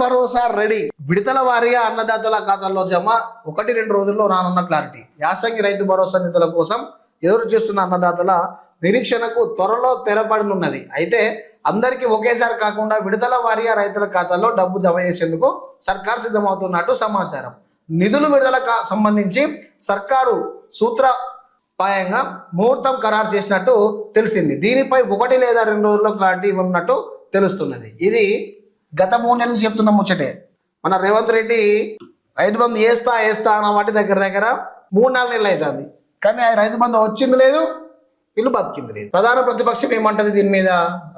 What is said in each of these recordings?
భరోసా ready. విడతల వారీగా అన్నదాతల ఖాతాల్లో జమ 1-2 రోజుల్లో రానున్న క్లారిటీ. యాసంగి రైతు భరోసా నిధుల కోసం ఎదురు చూస్తున్న అన్నదాతల నిరీక్షణకు త్వరలో తెరపడనున్నది. అయితే అందరికీ ఒకేసారి కాకుండా విడతల వారీగా రైతుల ఖాతాల్లో డబ్బు జమ చేసేందుకు సర్కారు సిద్ధమవుతున్నట్టు సమాచారం. నిధులు విడుదలకు సంబంధించి సర్కారు సూత్రప్రాయంగా ముహూర్తం ఖరారు చేసినట్టు తెలిసింది. దీనిపై 1 లేదా 2 రోజుల్లో క్లారిటీ ఇవ్వనున్నట్టు తెలుస్తున్నది. ఇది గత 3 నెలలు చెప్తున్న ముచ్చటే. మన రేవంత్ రెడ్డి రైతు బంధు వేస్తా అన్న వాటి దగ్గర 3-4 నెలలు అవుతుంది. కానీ ఆ రైతు బంధు వచ్చింది లేదు, ఇల్లు బతికింది లేదు. ప్రధాన ప్రతిపక్షం ఏమంటది దీని మీద?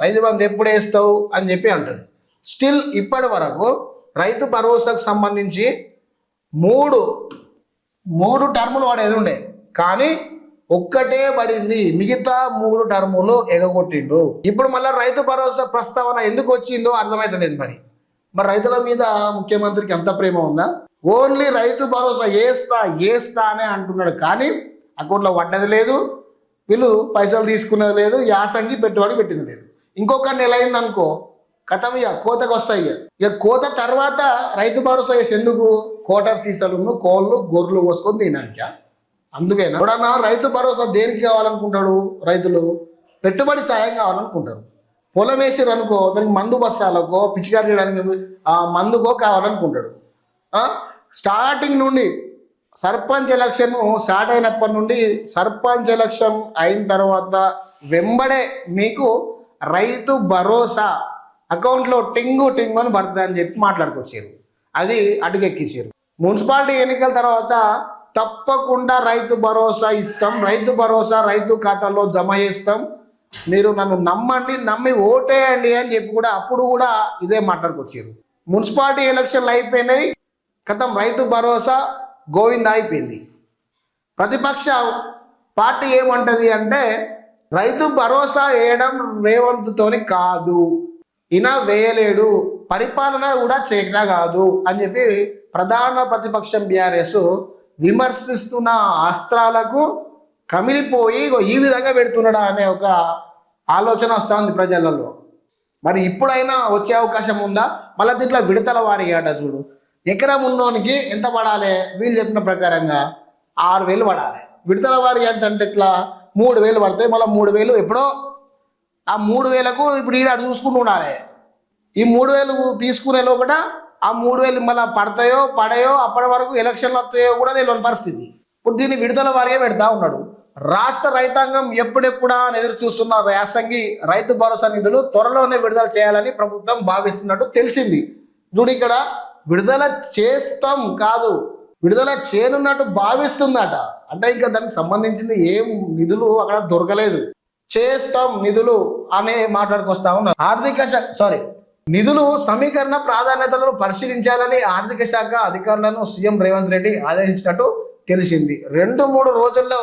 రైతు బంధు ఎప్పుడు వేస్తావు అని చెప్పి అంటది. స్టిల్ ఇప్పటి వరకు రైతు భరోసాకు సంబంధించి మూడు టర్ములు వాడేది ఉండే, కానీ ఒక్కటే పడింది. మిగతా 3 టర్ములు ఎగగొట్టిండు. ఇప్పుడు మళ్ళీ రైతు భరోసా ప్రస్తావన ఎందుకు వచ్చిందో అర్థమవుతలేదు. మరి రైతుల మీద ముఖ్యమంత్రికి ఎంత ప్రేమ ఉందా? ఓన్లీ రైతు భరోసా వేస్తా అనే అంటున్నాడు, కానీ అకౌంట్లో పడ్డది లేదు, వీళ్ళు పైసలు తీసుకున్నది లేదు, యాసంగి పెట్టుబడి పెట్టింది లేదు. ఇంకొక నెల అయింది అనుకో, కథం ఇక కోతకు వస్తాయి. ఇక కోత తర్వాత రైతు భరోసా వేసి ఎందుకు? కోటర్ సీసాలు, కోళ్ళు, గొర్రెలు పోసుకొని తినడానికి. అందుకేనా ఎవడన్నా రైతు భరోసా దేనికి కావాలనుకుంటాడు? రైతులు పెట్టుబడి సాయం కావాలనుకుంటారు. పొలం వేసారు అనుకో, దానికి మందు బస్సాలకో పిచికారి చేయడానికి మందుకో కావాలనుకుంటాడు. స్టార్టింగ్ నుండి సర్పంచ్ ఎలక్షన్ స్టార్ట్ అయినప్పటి నుండి సర్పంచ్ ఎలక్షన్ అయిన తర్వాత వెంబడే మీకు రైతు భరోసా అకౌంట్లో టింగు అని పడుతుంది అని చెప్పి మాట్లాడుకొచ్చారు. అది అటుకెక్కించారు. మున్సిపాలిటీ ఎన్నికల తర్వాత తప్పకుండా రైతు భరోసా ఇస్తాం, రైతు భరోసా రైతు ఖాతాలో జమ చేస్తాం, మీరు నన్ను నమ్మి ఓటేయండి అని చెప్పి కూడా అప్పుడు కూడా ఇదే మాట్లాడుకొచ్చారు. మున్సిపాలిటీ ఎలక్షన్లు అయిపోయినాయి, కథం రైతు భరోసా గోవింద అయిపోయింది. ప్రతిపక్ష పార్టీ ఏమంటది అంటే రైతు భరోసా వేయడం రేవంత్తోని కాదు, ఈయన వేయలేడు, పరిపాలన కూడా చేత కాదు అని చెప్పి ప్రధాన ప్రతిపక్షం బీఆర్ఎస్ విమర్శిస్తున్న అస్త్రాలకు కమిలిపోయి ఈ విధంగా పెడుతున్నాడా అనే ఒక ఆలోచన వస్తూ ఉంది ప్రజలలో. మరి ఇప్పుడైనా వచ్చే అవకాశం ఉందా? మళ్ళీ దీంట్లో విడతల వారి ఆట చూడు. ఎకరం ఉన్నోనికి ఎంత పడాలి? వీళ్ళు చెప్పిన ప్రకారంగా 6,000 పడాలి. విడతల వారి అంటే ఇట్లా 3,000 పడతాయి. మళ్ళీ 3,000 ఎప్పుడో ఆ 3,000కు ఇప్పుడు ఈడ చూసుకుంటూ ఉండాలి. ఈ 3,000 తీసుకునే లోపల ఆ 3,000 మళ్ళీ పడయో అప్పటి వరకు ఎలక్షన్లు వస్తాయో కూడా తెలియని పరిస్థితి. ఇప్పుడు దీన్ని విడుదల వారిగా పెడతా ఉన్నాడు. రాష్ట్ర రైతాంగం ఎప్పుడెప్పుడా అని ఎదురు చూస్తున్న యాసంగి రైతు భరోసా నిధులు త్వరలోనే విడుదల చేయాలని ప్రభుత్వం భావిస్తున్నట్టు తెలిసింది. చూడు, ఇక్కడ విడుదల చేస్తాం కాదు, విడుదల చేయనున్నట్టు భావిస్తుందట. అంటే ఇంకా దానికి సంబంధించింది ఏం నిధులు అక్కడ దొరకలేదు. చేస్తాం నిధులు అనే మాట్లాడుకొస్తా ఉన్నారు. నిధులు సమీకరణ ప్రాధాన్యతలను పరిశీలించాలని ఆర్థిక శాఖ అధికారులను సీఎం రేవంత్ రెడ్డి ఆదేశించినట్టు తెలిసింది. 2-3 రోజుల్లో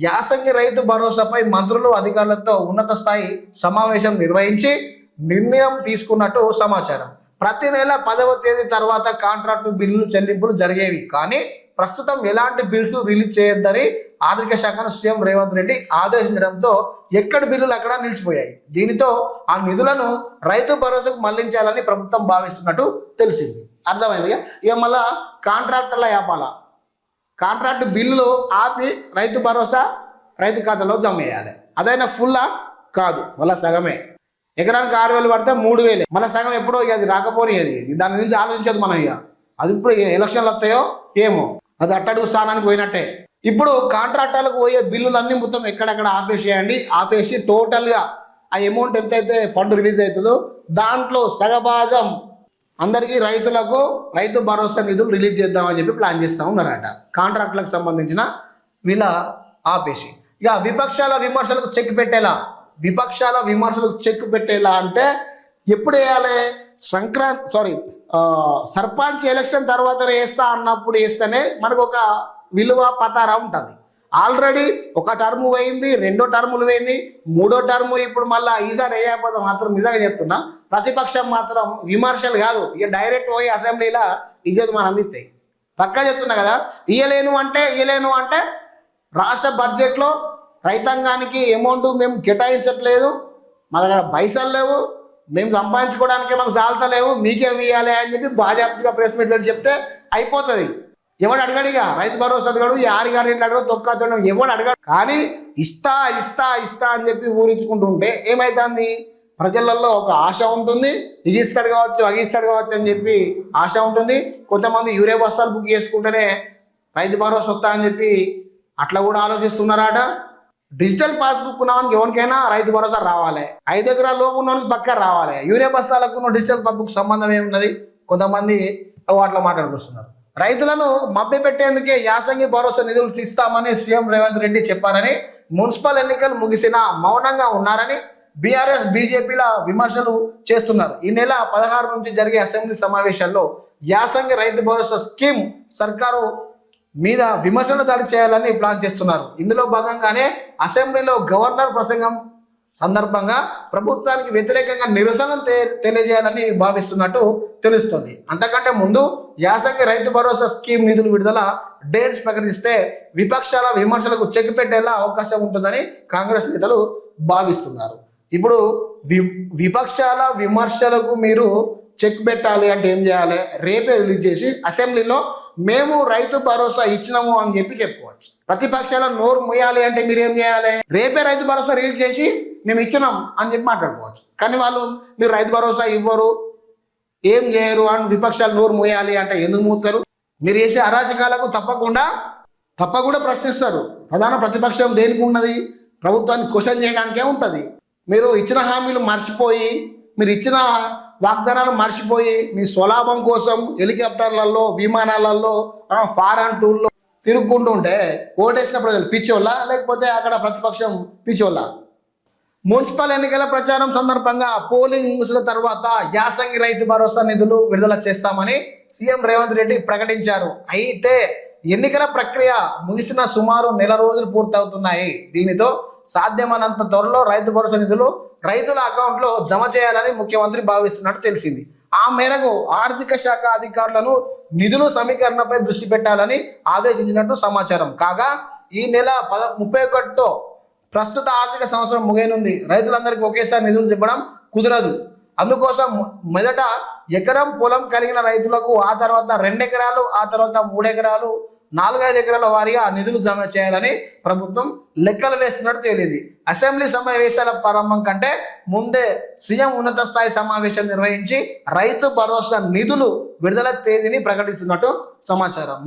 యాసంగి రైతు భరోసాపై మంత్రులు అధికారులతో ఉన్నత స్థాయి సమావేశం నిర్వహించి నిర్ణయం తీసుకున్నట్టు సమాచారం. ప్రతి నెల 10వ తేదీ తర్వాత కాంట్రాక్టు బిల్లులు చెల్లింపులు జరిగేవి, కానీ ప్రస్తుతం ఎలాంటి బిల్స్ రిలీజ్ చేయొద్దని ఆర్థిక శాఖను సీఎం రేవంత్ రెడ్డి ఆదేశించడంతో ఎక్కడి బిల్లులు అక్కడ నిలిచిపోయాయి. దీనితో ఆ నిధులను రైతు భరోసాకు మళ్లించాలని ప్రభుత్వం భావిస్తున్నట్టు తెలిసింది. అర్థమైంది. ఇక మళ్ళా కాంట్రాక్టర్ల యాపాల కాంట్రాక్ట్ బిల్లులు ఆపి రైతు భరోసా రైతు ఖాతాలో జమ చేయాలి. అదైనా ఫుల్లా కాదు, మళ్ళీ సగమే. ఎకరానికి 6,000 పడితే 3,000, మళ్ళీ సగం ఎప్పుడో ఇక అది రాకపోని దాని గురించి ఆలోచించదు మనం. ఇక అది ఇప్పుడు ఎలక్షన్లు వస్తాయో ఏమో, అది అట్టడుగు స్థానానికి పోయినట్టే. ఇప్పుడు కాంట్రాక్టర్లకు పోయే బిల్లులన్నీ మొత్తం ఎక్కడెక్కడ ఆపేసేయండి. ఆపేసి టోటల్గా ఆ అమౌంట్ ఎంతైతే ఫండ్ రిలీజ్ అవుతుందో దాంట్లో సగభాగం అందరికీ రైతులకు రైతు భరోసా నిధులు రిలీజ్ చేద్దామని చెప్పి ప్లాన్ చేస్తూ ఉన్నారట. కాంట్రాక్టులకు సంబంధించిన వీళ్ళ ఆపేసి ఇక విపక్షాల విమర్శలకు చెక్ పెట్టేలా అంటే ఎప్పుడు వేయాలి? సర్పంచ్ ఎలక్షన్ తర్వాత వేస్తా అన్నప్పుడు వేస్తేనే మనకు ఒక విలువ పతారా ఉంటుంది. ఆల్రెడీ ఒక టర్ము పోయింది, 2వ టర్ములు పోయింది, 3వ టర్ము ఇప్పుడు మళ్ళీ ఈసారి వేయకపోతే మాత్రం నిజంగా చెప్తున్నా, ప్రతిపక్షం మాత్రం విమర్శలు కాదు, ఇక డైరెక్ట్ పోయి అసెంబ్లీలో ఇజ్జత్ మనం అందిస్తాయి. పక్కా చెప్తున్నా కదా. ఇయ్యలేను అంటే రాష్ట్ర బడ్జెట్లో రైతాంగానికి అమౌంట్ మేము కేటాయించట్లేదు, మా దగ్గర పైసలు లేవు, మేము సంపాదించుకోవడానికే మాకు చాలతలేవు, మీకేం ఇవ్వాలి అని చెప్పి బాజాప్తిగా ప్రెస్ మీట్ పెట్టి చెప్తే అయిపోతుంది. ఎవడు అడగడు, ఇక రైతు భరోసా అడగడు, యారిగారి ఇంట్లో అడగడు, తొక్కతో ఎవడు అడగడు. కానీ ఇస్తా ఇస్తా ఇస్తా అని చెప్పి ఊరించుకుంటుంటే ఏమవుతుంది, ప్రజలలో ఒక ఆశ ఉంటుంది, ఇగిస్తాడు కావచ్చు అగిస్తాడు కావచ్చు అని చెప్పి ఆశ ఉంటుంది. కొంతమంది యూరియా బస్తాలు బుక్ చేసుకుంటేనే రైతు భరోసా వస్తా అని చెప్పి అట్లా కూడా ఆలోచిస్తున్నారట. డిజిటల్ పాస్బుక్ ఉన్నవానికి ఎవరికైనా రైతు భరోసా రావాలి, 5 ఎకరాల లోపు ఉన్నవానికి పక్క రావాలి. యూరియా బస్తాలకు డిజిటల్ పాస్బుక్ సంబంధం ఏమున్నది? కొంతమంది అట్లా మాట్లాడుకొస్తున్నారు. రైతులను మభ్యపెట్టేందుకే యాసంగి భరోసా నిధులు ఇస్తామని సీఎం రేవంత్ రెడ్డి చెప్పారని, మున్సిపల్ ఎన్నికలు ముగిసినా మౌనంగా ఉన్నారని బీఆర్ఎస్ బీజేపీల విమర్శలు చేస్తున్నారు. ఈ నెల 16 నుంచి జరిగే అసెంబ్లీ సమావేశాల్లో యాసంగి రైతు భరోసా స్కీమ్ సర్కారు మీద విమర్శలు దాడి చేయాలని ప్లాన్ చేస్తున్నారు. ఇందులో భాగంగానే అసెంబ్లీలో గవర్నర్ ప్రసంగం సందర్భంగా ప్రభుత్వానికి వ్యతిరేకంగా నిరసన తెలియజేయాలని భావిస్తున్నట్టు తెలుస్తుంది. అంతకంటే ముందు యాసంగి రైతు భరోసా స్కీమ్ నిధులు విడుదల డేట్స్ ప్రకటిస్తే విపక్షాల విమర్శలకు చెక్ పెట్టేలా అవకాశం ఉంటుందని కాంగ్రెస్ నేతలు భావిస్తున్నారు. ఇప్పుడు విపక్షాల విమర్శలకు మీరు చెక్ పెట్టాలి అంటే ఏం చేయాలి? రేపే రిలీజ్ చేసి అసెంబ్లీలో మేము రైతు భరోసా ఇచ్చినాము అని చెప్పి చెప్పుకోవచ్చు. ప్రతిపక్షాల నోరు ముయ్యాలి అంటే మీరు ఏం చేయాలి? రేపే రైతు భరోసా రిలీజ్ చేసి మేము ఇచ్చినాం అని చెప్పి మాట్లాడుకోవచ్చు. కానీ వాళ్ళు మీరు రైతు భరోసా ఇవ్వరు, ఏం చేయరు అని విపక్షాలు నోరు మూయాలి అంటే ఎందుకు మూస్తారు? మీరు చేసే అరాచకాలకు తప్పకుండా ప్రశ్నిస్తారు. ప్రధాన ప్రతిపక్షం దేనికి ఉన్నది? ప్రభుత్వాన్ని క్వశ్చన్ చేయడానికే ఉంటుంది. మీరు ఇచ్చిన హామీలు మర్చిపోయి, మీరు ఇచ్చిన వాగ్దానాలు మర్చిపోయి మీ స్వలాభం కోసం హెలికాప్టర్లలో, విమానాలలో, ఫారెన్ టూర్లో తిరుగుకుంటూ ఉంటే ఓటేసిన ప్రజలు పిచ్చోళ్ళ, లేకపోతే అక్కడ ప్రతిపక్షం పిచ్చోళ్ళ? మున్సిపల్ ఎన్నికల ప్రచారం సందర్భంగా పోలింగ్ ముగిసిన తర్వాత యాసంగి రైతు భరోసా నిధులు విడుదల చేస్తామని సీఎం రేవంత్ రెడ్డి ప్రకటించారు. అయితే ఎన్నికల ప్రక్రియ ముగిసిన సుమారు నెల రోజులు పూర్తవుతున్నాయి. దీనితో సాధ్యమైనంత త్వరలో రైతు భరోసా నిధులు రైతుల అకౌంట్లో జమ చేయాలని ముఖ్యమంత్రి భావిస్తున్నట్టు తెలిసింది. ఆ మేరకు ఆర్థిక శాఖ అధికారులను నిధుల సమీకరణపై దృష్టి పెట్టాలని ఆదేశించినట్టు సమాచారం. కాగా ఈ నెల 31తో ప్రస్తుత ఆర్థిక సంవత్సరం ముగియనుంది. రైతులందరికీ ఒకేసారి నిధులు ఇవ్వడం కుదరదు. అందుకోసం మొదట ఎకరం పొలం కలిగిన రైతులకు, ఆ తర్వాత 2 ఎకరాలు, ఆ తర్వాత 3 ఎకరాలు, 4-5 ఎకరాల వారీగా నిధులు జమ చేయాలని ప్రభుత్వం లెక్కలు వేస్తున్నట్టు తేలింది. అసెంబ్లీ సమావేశాల ప్రారంభం కంటే ముందే సీఎం ఉన్నత స్థాయి సమావేశం నిర్వహించి రైతు భరోసా నిధులు విడుదల తేదీని ప్రకటిస్తున్నట్టు సమాచారం.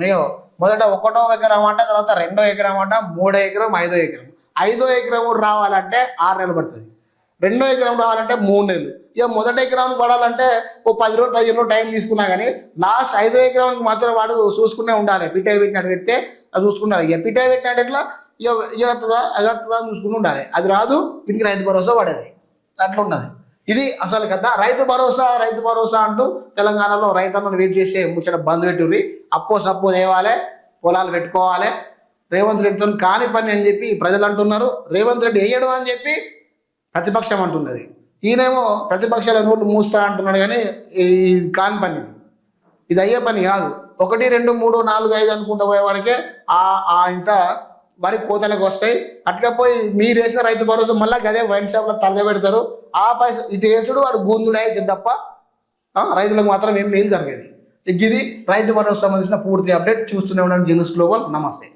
మొదట 1వ ఎకరం అంట, తర్వాత 2వ ఎకరం అంట, 3వ ఎకరం, 5వ ఎకరం. 5వ ఎకరం రావాలంటే 6 నెలలు పడుతుంది. 2వ ఎకరం రావాలంటే 3 నెలలు. ఇక మొదటి ఎకరానికి పడాలంటే ఓ 10 రోజులు 15 రోజులు టైం తీసుకున్నా కానీ లాస్ట్ 5వ ఎకరానికి మాత్రం వాడు చూసుకునే ఉండాలి. పిటాయి పెట్టినట్టు పెడితే అది చూసుకుంటారు. ఇక పిటాయి పెట్టినట్టు ఎట్లా ఇగతుందా అగతుందా అని చూసుకుంటూ ఉండాలి. అది రాదు, వీటికి రైతు భరోసా పడేది. అట్లా ఉన్నది. ఇది అసలు కథ. రైతు భరోసా అంటూ తెలంగాణలో రైతన్నలు వెయిట్ చేసే ముచ్చట బంద్ పెట్టుర్రి. సప్పో తేవాలి, పొలాలు పెట్టుకోవాలి. రేవంత్ రెడ్డితో కాని పని అని చెప్పి ప్రజలు అంటున్నారు. రేవంత్ రెడ్డి వేయడం అని చెప్పి ప్రతిపక్షం అంటున్నది. ఈయనేమో ప్రతిపక్షాల నోట్లు మూస్తా అంటున్నాడు. కానీ ఈ కాని పని, ఇది అయ్యే పని కాదు. 1, 2, 3, 4, 5 అనుకుంటూ పోయే వరకే ఇంత వరి కోతలకు వస్తాయి. అట్కపోయి మీరు వేసిన రైతు భరోసా మళ్ళీ గదే వైన్ షాప్లో తలగబెడతారు. ఆ పైస ఇటు వేసుడు వాడు గూందుడు అయితే తప్ప రైతులకు మాత్రం ఏం మేలు జరిగేది. ఇది రైతు భరోసా సంబంధించిన పూర్తి అప్డేట్. చూస్తూనే ఉండండి జిన్యూస్ గ్లోబల్. నమస్తే.